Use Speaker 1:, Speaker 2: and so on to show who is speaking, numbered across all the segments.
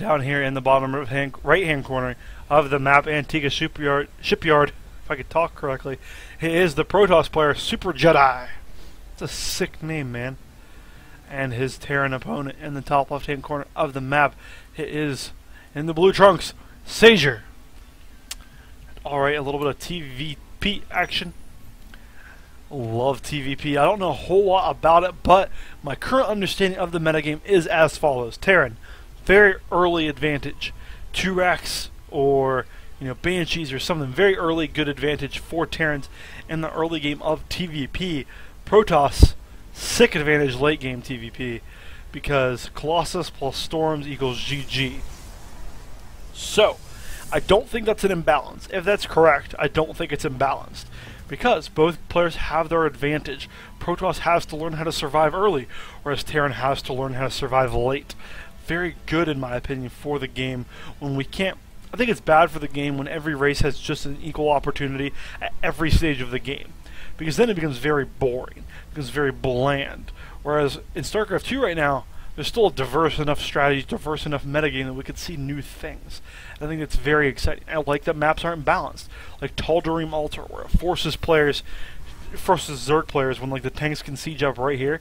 Speaker 1: down here in the bottom right-hand corner of the map, Antiga Shipyard, if I could talk correctly, it is the Protoss player, SuperJedi. It's a sick name, man. And his Terran opponent in the top left-hand corner of the map, it is, in the blue trunks, SaJeR. Alright, a little bit of TVP action. Love TVP. I don't know a whole lot about it, but my current understanding of the metagame is as follows. Terran, very early advantage. 2 racks or Banshees or something. Very early good advantage for Terrans in the early game of TVP. Protoss, sick advantage late game TVP because Colossus plus Storms equals GG. So, I don't think that's an imbalance. If that's correct, I don't think it's imbalanced. Because both players have their advantage. Protoss has to learn how to survive early, whereas Terran has to learn how to survive late. Very good, in my opinion, for the game when we can't. I think it's bad for the game when every race has just an equal opportunity at every stage of the game. Because then it becomes very boring. It becomes very bland. Whereas in Starcraft 2 right now, there's still a diverse enough strategy, diverse enough metagame that we could see new things. I think it's very exciting. I like that maps aren't balanced. Like Tal'Darim Altar, where it forces Zerg players when like the tanks can siege up right here,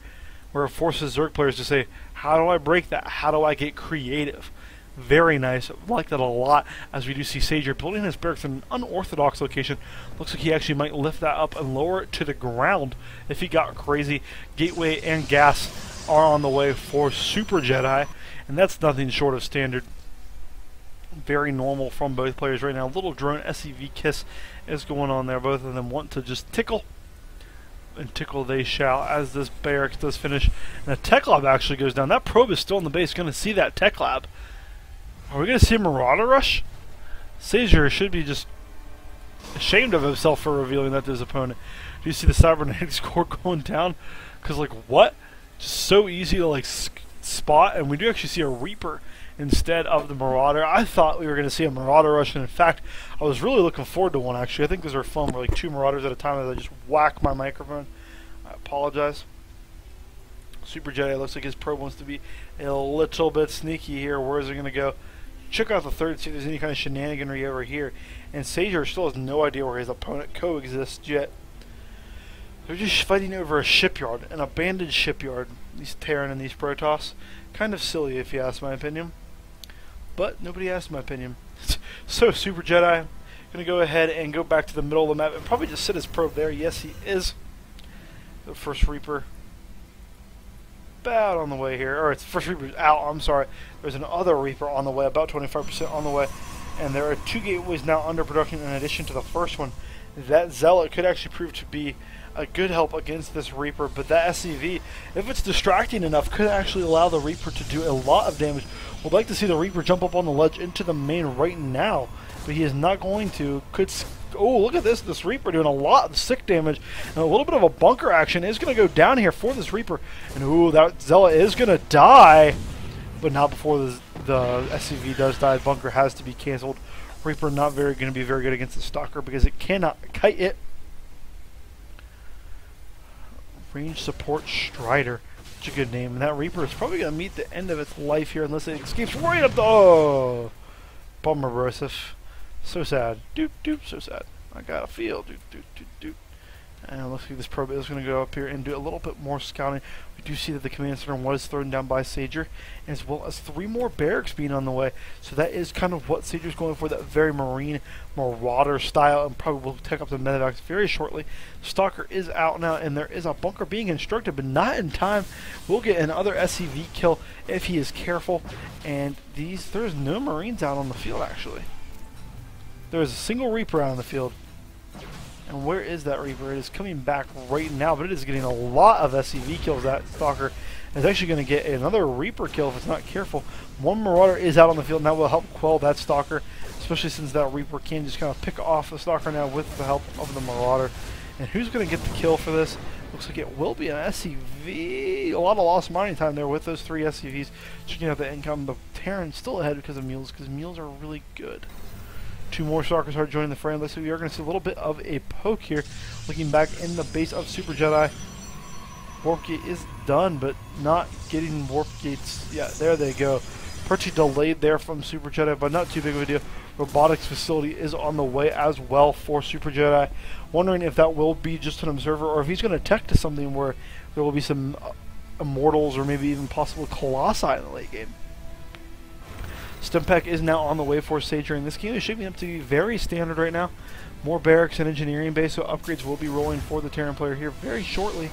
Speaker 1: where it forces Zerg players to say, how do I break that? How do I get creative? Very nice. I like that a lot, as we do see SaJeR building his barracks in an unorthodox location. Looks like he actually might lift that up and lower it to the ground if he got crazy. Gateway and gas are on the way for SuperJedi, and that's nothing short of standard. Very normal from both players right now. Little drone SCV kiss is going on there. Both of them want to just tickle, and tickle they shall, as this barracks does finish. And the tech lab actually goes down. That probe is still in the base. Going to see that tech lab. Are we going to see a Marauder rush? SaJeR should be just ashamed of himself for revealing that to his opponent. Do you see the cybernetics core going down? Because, like, what? Just so easy to, like, spot. And we do actually see a Reaper instead of the Marauder. I thought we were going to see a Marauder rush, and in fact, I was really looking forward to one, actually. I think those are fun. We're like 2 Marauders at a time as I just whack my microphone. I apologize. SuperJedi looks like his probe wants to be a little bit sneaky here. Where is it going to go? Check out the third, see if there's any kind of shenaniganry over here. And SaJeR still has no idea where his opponent coexists yet. They're just fighting over a shipyard, an abandoned shipyard. These Terran and these Protoss. Kind of silly if you ask my opinion. But nobody asked my opinion. So SuperJedi gonna go ahead and go back to the middle of the map and probably just sit his probe there. Yes, he is. The first Reaper about on the way here. Or it's first Reaper's out, I'm sorry. There's another Reaper on the way, about 25% on the way. And there are 2 gateways now under production in addition to the first one. That Zealot could actually prove to be a good help against this Reaper, but that SCV, if it's distracting enough, could actually allow the Reaper to do a lot of damage. Would like to see the Reaper jump up on the ledge into the main right now, but he is not going to. Oh, look at this. This Reaper doing a lot of sick damage, and a little bit of a bunker action is going to go down here for this Reaper. And ooh, that Zealot is going to die, but not before the SCV does die. Bunker has to be canceled. Reaper not going to be very good against the Stalker because it cannot kite it. Range Support Strider. Such a good name. And that Reaper is probably going to meet the end of its life here unless it escapes right up the... Oh! Bummer, Broseph. So sad. Doop, doop, so sad. I got a feel. Doop, doop, doop, doop. And looks like this probe is going to go up here and do a little bit more scouting. We do see that the command center was thrown down by SaJeR, as well as 3 more barracks being on the way. So that is kind of what SaJeR's going for, that very Marine Marauder style, and probably will take up the medevacs very shortly. Stalker is out now, and there is a bunker being constructed, but not in time. We'll get another SCV kill if he is careful. And there's no Marines out on the field, actually. There's a single Reaper out on the field. And where is that Reaper? It is coming back right now, but it is getting a lot of SCV kills. That Stalker is actually going to get another Reaper kill if it's not careful. 1 Marauder is out on the field, and that will help quell that Stalker, especially since that Reaper can just kind of pick off the Stalker now with the help of the Marauder. And who's going to get the kill for this? Looks like it will be an SCV. A lot of lost mining time there with those 3 SCVs. Checking out the income. The Terran still ahead because of mules are really good. 2 more Stalkers are joining the fray. Let's see, we are going to see a little bit of a poke here. Looking back in the base of SuperJedi. Warp gate is done, but not getting warp gates. Yeah, there they go. Pretty delayed there from Super Jedi, but not too big of a deal. Robotics facility is on the way as well for Super Jedi. Wondering if that will be just an observer, or if he's going to tech to something where there will be some Immortals or maybe even possible Colossi in the late game. Stimpack is now on the way for SaJeR, and this game is shaping up to be very standard right now. More barracks and engineering base, so upgrades will be rolling for the Terran player here very shortly.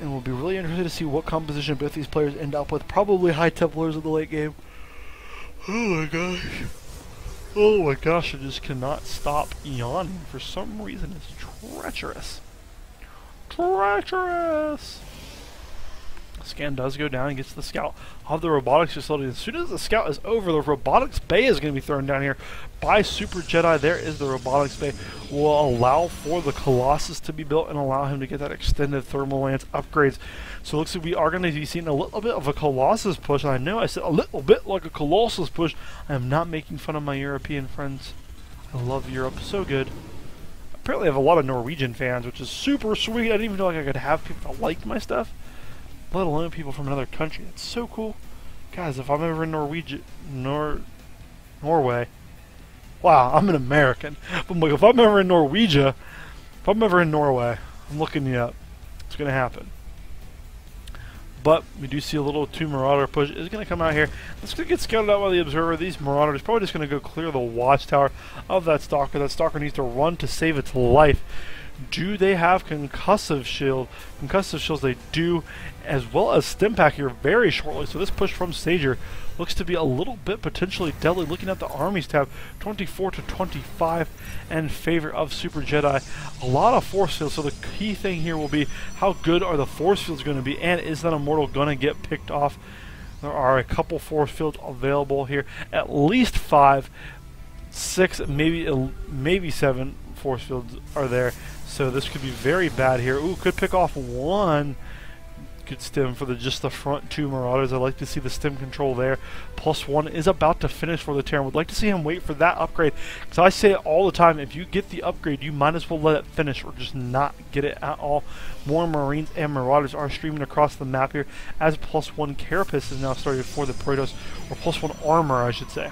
Speaker 1: And we'll be really interested to see what composition both these players end up with. Probably High Templars in the late game. Oh my gosh. Oh my gosh, I just cannot stop yawning. For some reason, it's treacherous. Treacherous! Scan does go down and gets the scout of the robotics facility. As soon as the scout is over, the robotics bay is going to be thrown down here by Super Jedi. There is the robotics bay. Will allow for the Colossus to be built and allow him to get that extended thermal lance upgrades. So it looks like we are going to be seeing a little bit of a Colossus push. And I know I said a little bit like a Colossus push. I am not making fun of my European friends. I love Europe. So good. Apparently I have a lot of Norwegian fans, which is super sweet. I didn't even know like I could have people that liked my stuff, let alone people from another country. That's so cool. Guys, if I'm ever in Norway, wow, I'm an American. But like, if I'm ever in Norwegia, if I'm ever in Norway, I'm looking you up. It's going to happen. But we do see a little 2 Marauder push is going to come out here. It's going to get scouted out by the Observer. These Marauders probably just going to go clear the watchtower of that Stalker. That Stalker needs to run to save its life. Do they have concussive shield? Concussive shields they do, as well as Stimpack here very shortly. So this push from SaJeR looks to be a little bit potentially deadly. Looking at the armies tab, 24 to 25 in favor of Super Jedi. A lot of force fields. So the key thing here will be how good are the force fields going to be, and is that Immortal going to get picked off? There are a couple force fields available here, at least 5, 6, maybe 7 force fields are there. So this could be very bad here. Ooh, could pick off 1 good stem for just the front 2 Marauders. I'd like to see the stem control there. +1 is about to finish for the Terran. Would like to see him wait for that upgrade. Because I say it all the time, if you get the upgrade, you might as well let it finish or just not get it at all. More Marines and Marauders are streaming across the map here, as +1 Carapace is now started for the Protoss, or +1 armor, I should say.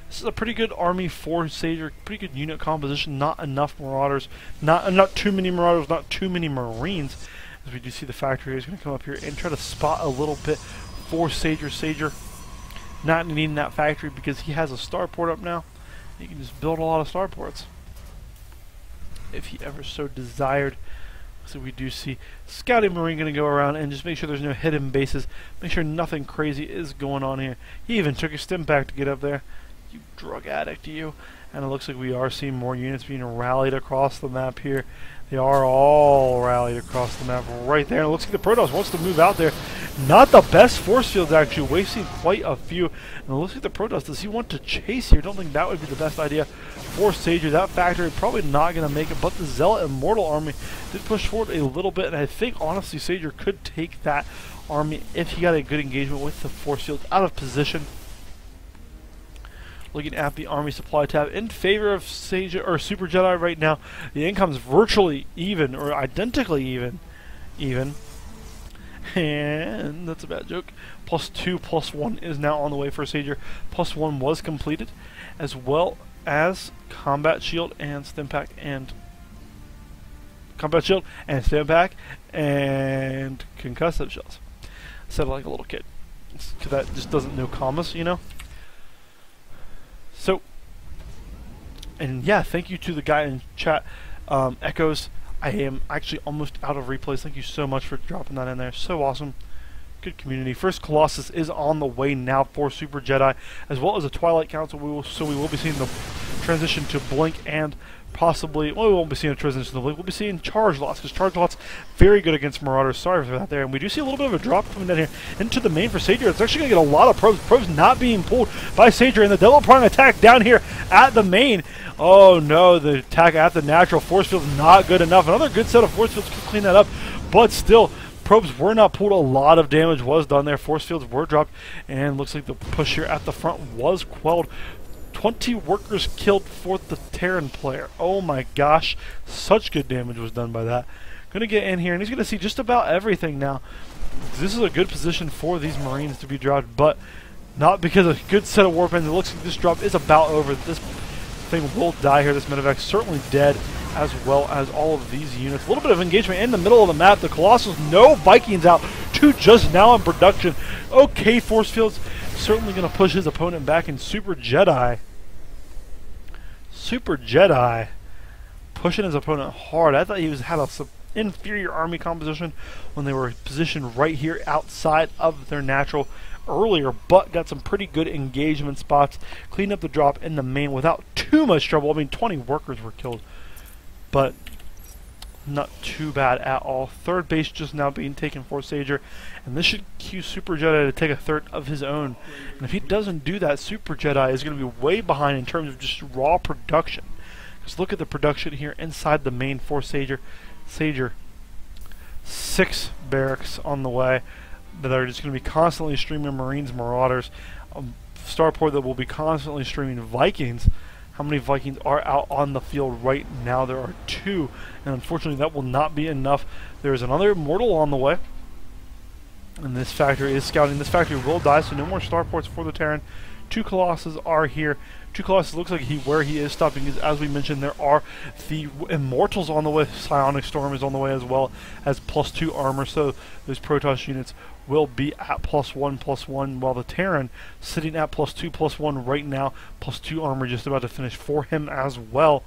Speaker 1: This is a pretty good army for SaJeR, pretty good unit composition, not enough Marauders, not too many Marauders, not too many Marines. As we do see the factory is going to come up here and try to spot a little bit for SaJeR. SaJeR not needing that factory because he has a starport up now. He can just build a lot of starports if he ever so desired. So we do see Scouting Marine going to go around and just make sure there's no hidden bases, make sure nothing crazy is going on here. He even took a Stimpack to get up there. You drug addict, you. And it looks like we are seeing more units being rallied across the map here. They are all rallied across the map right there. And it looks like the Protoss wants to move out there. Not the best force fields, actually, wasting quite a few. And it looks like the Protoss, does he want to chase here? I don't think that would be the best idea for SaJeR. That factory probably not going to make it, but the Zealot Immortal army did push forward a little bit. And I think, honestly, SaJeR could take that army if he got a good engagement with the force fields out of position. Looking at the army supply tab in favor of SaJeR or Super Jedi right now, the income's virtually even or identically even, and that's a bad joke. +2, +1 is now on the way for SaJeR. +1 was completed, as well as combat shield and Stimpack and concussive shells. Said it like a little kid, because that just doesn't know commas, you know. So, and yeah, thank you to the guy in chat, Echoes. I am actually almost out of replays. Thank you so much for dropping that in there. So awesome. Good community. First Colossus is on the way now for Super Jedi, as well as a Twilight Council. We will be seeing the transition to Blink and possibly, well, we won't be seeing a transition to Blink. We'll be seeing Charge Lots, because Charge Lots very good against Marauders. Sorry for that there. And we do see a little bit of a drop coming down here into the main for SaJeR. It's actually going to get a lot of probes. Probes not being pulled by SaJeR, and the double prong attack down here at the main. Oh no, the attack at the natural force field is not good enough. Another good set of force fields could clean that up, but still, probes were not pulled. A lot of damage was done there. Force fields were dropped, and looks like the push here at the front was quelled. 20 workers killed for the Terran player. Oh my gosh, such good damage was done by that. Gonna get in here, and he's gonna see just about everything now. This is a good position for these Marines to be dropped, but not because of a good set of warplanes. It looks like this drop is about over. This thing will die here. This medevac certainly dead, as well as all of these units. A little bit of engagement in the middle of the map. The Colossus, no Vikings out. 2 just now in production. Okay, force fields certainly going to push his opponent back in Super Jedi. Super Jedi pushing his opponent hard. I thought he had a inferior army composition when they were positioned right here outside of their natural earlier, but got some pretty good engagement spots. Cleaned up the drop in the main without too much trouble. I mean, 20 workers were killed, but not too bad at all. Third base just now being taken for SaJeR, and this should cue Super Jedi to take a third of his own. And if he doesn't do that, Super Jedi is going to be way behind in terms of just raw production. Just look at the production here inside the main for SaJeR. SaJeR, 6 barracks on the way that are just going to be constantly streaming Marines, Marauders. Starport that will be constantly streaming Vikings. How many Vikings are out on the field right now? There are 2, and unfortunately that will not be enough. There's another Mortal on the way, and this factory is scouting. This factory will die, so no more starports for the Terran. 2 Colossus are here. 2 Colossus looks like where he is stopping is, as we mentioned, there are the Immortals on the way. Psionic Storm is on the way, as well as +2 armor, so those Protoss units will be at +1/+1, while the Terran sitting at +2/+1 right now. +2 armor just about to finish for him as well.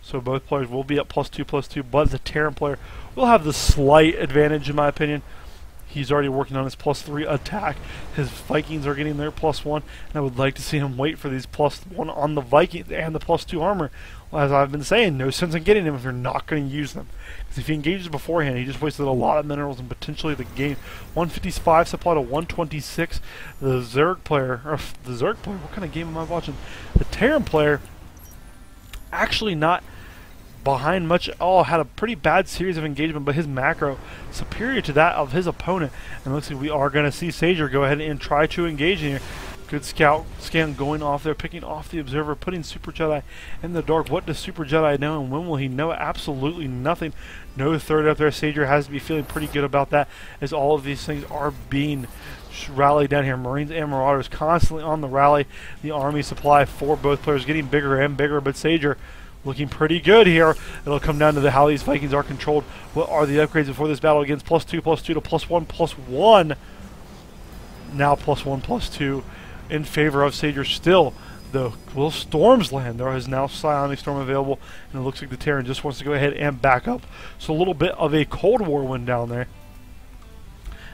Speaker 1: So both players will be at +2/+2, but the Terran player will have the slight advantage in my opinion. He's already working on his +3 attack. His Vikings are getting their +1, and I would like to see him wait for these +1 on the Vikings and the +2 armor. Well, as I've been saying, no sense in getting them if you're not going to use them. Because if he engages beforehand, he just wasted a lot of minerals and potentially the game. 155 supply to 126. The Zerg player, what kind of game am I watching? The Terran player, actually not behind much at all, had a pretty bad series of engagement, but his macro superior to that of his opponent. And looks like we are going to see SaJeR go ahead and try to engage in here. Good scan going off there, picking off the observer, putting Super Jedi in the dark. What does Super Jedi know, and when will he know? Absolutely nothing. No third up there. SaJeR has to be feeling pretty good about that, as all of these things are being rallied down here. Marines and Marauders constantly on the rally. The army supply for both players getting bigger and bigger, but SaJeR looking pretty good here. It'll come down to how these Vikings are controlled. What are the upgrades before this battle against +2/+2 to +1/+1? Now +1/+2 in favor of SaJeR still. Though will storms land? There is now Psionic Storm available, and it looks like the Terran just wants to go ahead and back up. So a little bit of a Cold War win down there.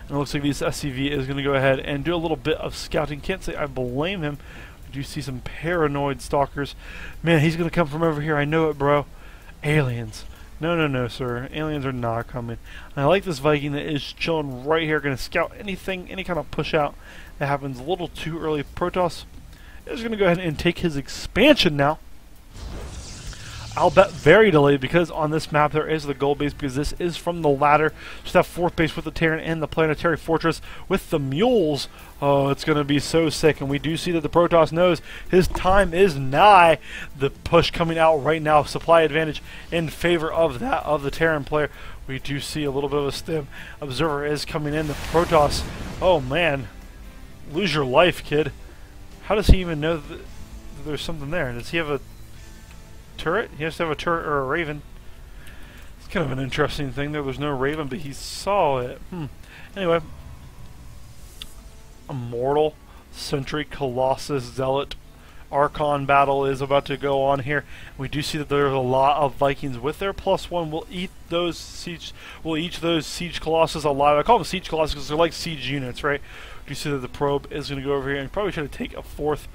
Speaker 1: And it looks like this SCV is going to go ahead and do a little bit of scouting. Can't say I blame him. Do you see some paranoid stalkers? Man, he's going to come from over here. I know it, bro. Aliens. No, sir. Aliens are not coming. And I like this Viking that is chilling right here. Going to scout anything, any kind of push out that happens a little too early. Protoss is going to go ahead and take his expansion now. I'll bet very delayed, because on this map there is the gold base, because this is from the ladder. Just that 4th base with the Terran and the planetary fortress with the mules. Oh, it's going to be so sick, and we do see that the Protoss knows his time is nigh. The push coming out right now, supply advantage in favor of that of the Terran player. We do see a little bit of a stim. Observer is coming in. The Protoss, oh man, lose your life, kid. How does he even know that there's something there? Does he have a turret? He has to have a turret or a raven. It's kind of an interesting thing there. There's no raven, but he saw it. Anyway, Immortal, Sentry, Colossus, Zealot, Archon battle is about to go on here. We do see that there's a lot of Vikings with their +1. We'll eat those siege. We'll eat those siege Colossus alive. I call them siege Colossus because they're like siege units, right? We do see that the probe is going to go over here and probably try to take a 4th.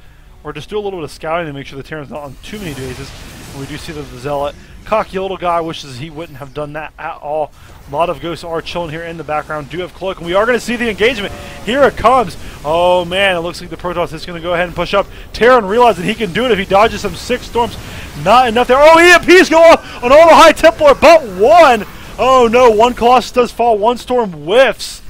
Speaker 1: Or just do a little bit of scouting to make sure the Terran's not on too many bases. And we do see that the Zealot, cocky little guy, wishes he wouldn't have done that at all. A lot of ghosts are chilling here in the background. Do have cloak, and we are going to see the engagement. Here it comes. Oh man, it looks like the Protoss is going to go ahead and push up. Terran realizes that he can do it if he dodges some 6 storms. Not enough there. Oh, EMPs go off on all the High Templar, but 1. Oh no, 1 Colossus does fall. 1 storm whiffs.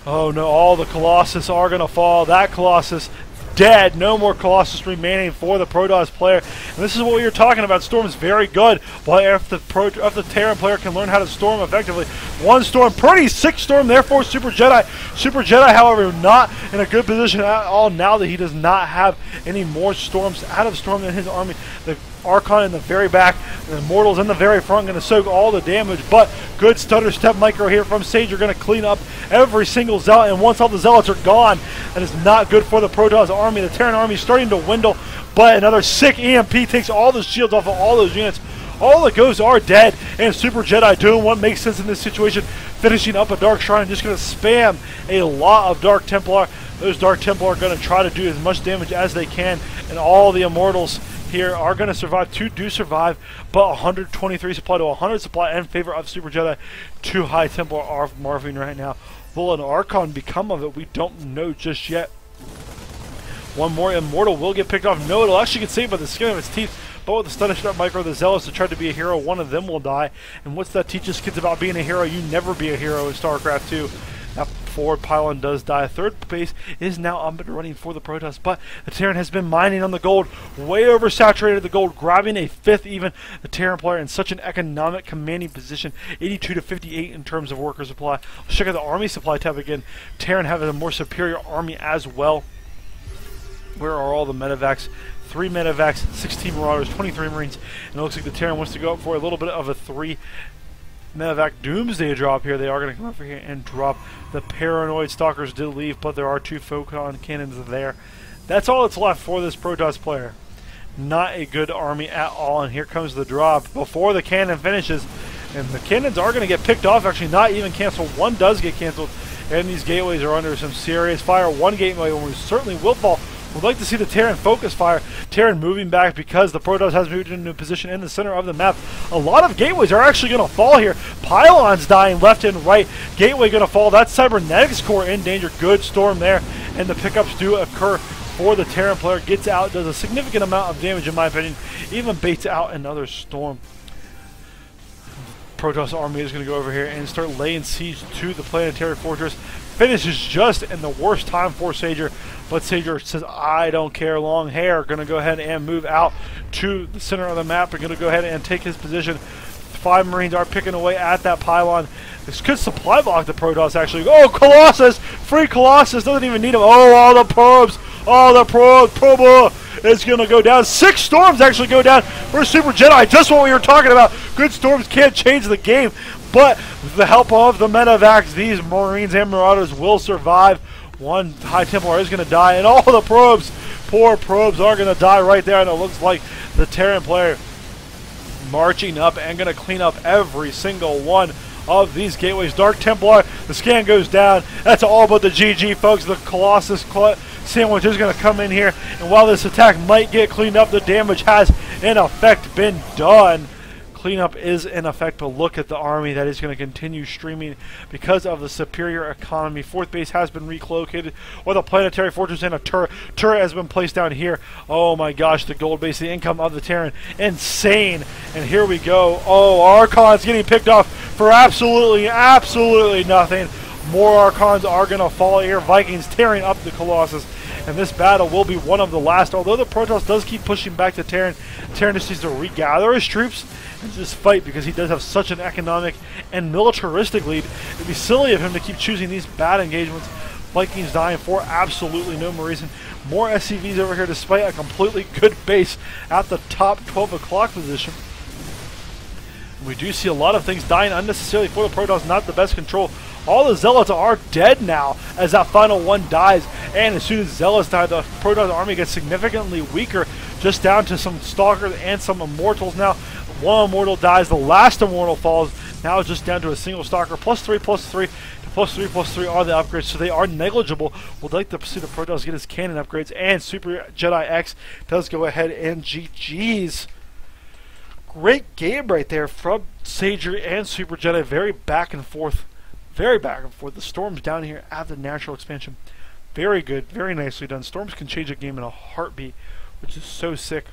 Speaker 1: Oh no, all the Colossus are going to fall. That Colossus dead. No more Colossus remaining for the Protoss player. And this is what we were talking about. Storm's very good, but if the Terran player can learn how to storm effectively. One storm, pretty sick storm there for Super Jedi. Super Jedi, however, not in a good position at all now that he does not have any more storms out of storm in his army. The Archon in the very back, the Immortals in the very front, going to soak all the damage, but good stutter step micro here from SaJeR, going to clean up every single Zealot, and once all the Zealots are gone, that is not good for the Protoss army. The Terran army is starting to dwindle, but another sick EMP takes all the shields off of all those units. All the ghosts are dead, and Super Jedi doing what makes sense in this situation, finishing up a Dark Shrine, just going to spam a lot of Dark Templar. Those Dark Templar are going to try to do as much damage as they can, and all the Immortals here are going to survive. 2 do survive, but 123 supply to 100 supply in favor of Super Jedi. 2 High Templar are morphing right now. Will an Archon become of it? We don't know just yet. One more Immortal will get picked off. No, it'll actually get saved by the skin of its teeth. But with the Stunner Strap Micro, the Zealots that tried to be a hero, one of them will die. And what's that teach us kids about being a hero? You never be a hero in StarCraft 2. That forward pylon does die. Third base is now up and running for the Protoss, but the Terran has been mining on the gold, way oversaturated the gold, grabbing a 5th even. The Terran player in such an economic commanding position, 82 to 58 in terms of worker supply. Let's check out the army supply tab again. Terran have a more superior army as well. Where are all the medevacs? 3 medevacs, 16 Marauders, 23 Marines, and it looks like the Terran wants to go up for a little bit of a 3 medevac Doomsday drop here. They are going to come over here and drop. The Paranoid Stalkers did leave, but there are 2 Photon cannons there. That's all that's left for this Protoss player. Not a good army at all, and here comes the drop before the cannon finishes. And the cannons are going to get picked off, actually not even canceled. One does get canceled, and these gateways are under some serious fire. One gateway certainly will fall. We'd like to see the Terran focus fire. Terran moving back because the Protoss has moved into a position in the center of the map. A lot of gateways are actually going to fall here. Pylons dying left and right. Gateway going to fall. That Cybernetics core in danger. Good storm there. And the pickups do occur for the Terran player. Gets out, does a significant amount of damage in my opinion. Even baits out another storm. Protoss army is going to go over here and start laying siege to the planetary fortress. Finishes just in the worst time for SaJeR, but SaJeR says, I don't care, long hair. Going to go ahead and move out to the center of the map. We're going to go ahead and take his position. 5 Marines are picking away at that pylon. This could supply block the Protoss actually. Oh, Colossus! Free Colossus, doesn't even need him. Oh, all the probes! All the probes! Proba is going to go down. 6 storms actually go down for Super Jedi. Just what we were talking about. Good storms can't change the game. But with the help of the medevacs, these Marines and Marauders will survive. 1 High Templar is going to die, and all the probes, poor probes, are going to die right there. And it looks like the Terran player marching up and going to clean up every single one of these gateways. Dark Templar, the scan goes down. That's all but the GG, folks. The Colossus sandwich is going to come in here, and while this attack might get cleaned up, the damage has in effect been done. Cleanup is in effect, but look at the army that is going to continue streaming because of the superior economy. 4th base has been relocated with a planetary fortress and a turret. Turret has been placed down here. Oh my gosh, the gold base, the income of the Terran, insane. And here we go. Oh, Archon's getting picked off for absolutely nothing. More Archons are going to fall here. Vikings tearing up the Colossus. And this battle will be one of the last. Although the Protoss does keep pushing back the Terran, Terran just needs to regather his troops and just fight because he does have such an economic and militaristic lead. It'd be silly of him to keep choosing these bad engagements. Vikings dying for absolutely no reason. More SCVs over here despite a completely good base at the top 12 o'clock position. We do see a lot of things dying unnecessarily for the Protoss, not the best control. All the Zealots are dead now as that final one dies. And as soon as Zealots die, the Protoss army gets significantly weaker, just down to some Stalkers and some Immortals now. 1 Immortal dies, the last Immortal falls. Now it's just down to a single Stalker. +3, +3, +3 are the upgrades, so they are negligible. We'd like to see the Protoss get his cannon upgrades, and SuperJediX does go ahead and GG's. Great game right there from SaJeR and Super Jedi. Very back and forth. The storms down here at the natural expansion. Very good. Very nicely done. Storms can change a game in a heartbeat, which is so sick.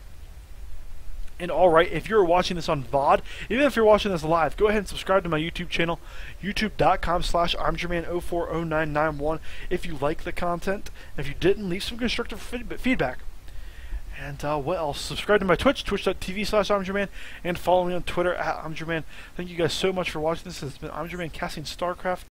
Speaker 1: And alright, if you're watching this on VOD, even if you're watching this live, go ahead and subscribe to my YouTube channel, youtube.com/I'mJermaine040991 if you like the content. If you didn't, leave some constructive feedback. And what else? Subscribe to my Twitch, twitch.tv/I'mJermaine, and follow me on Twitter @I'mJermaine. Thank you guys so much for watching this. This has been I'mJermaine casting Starcraft.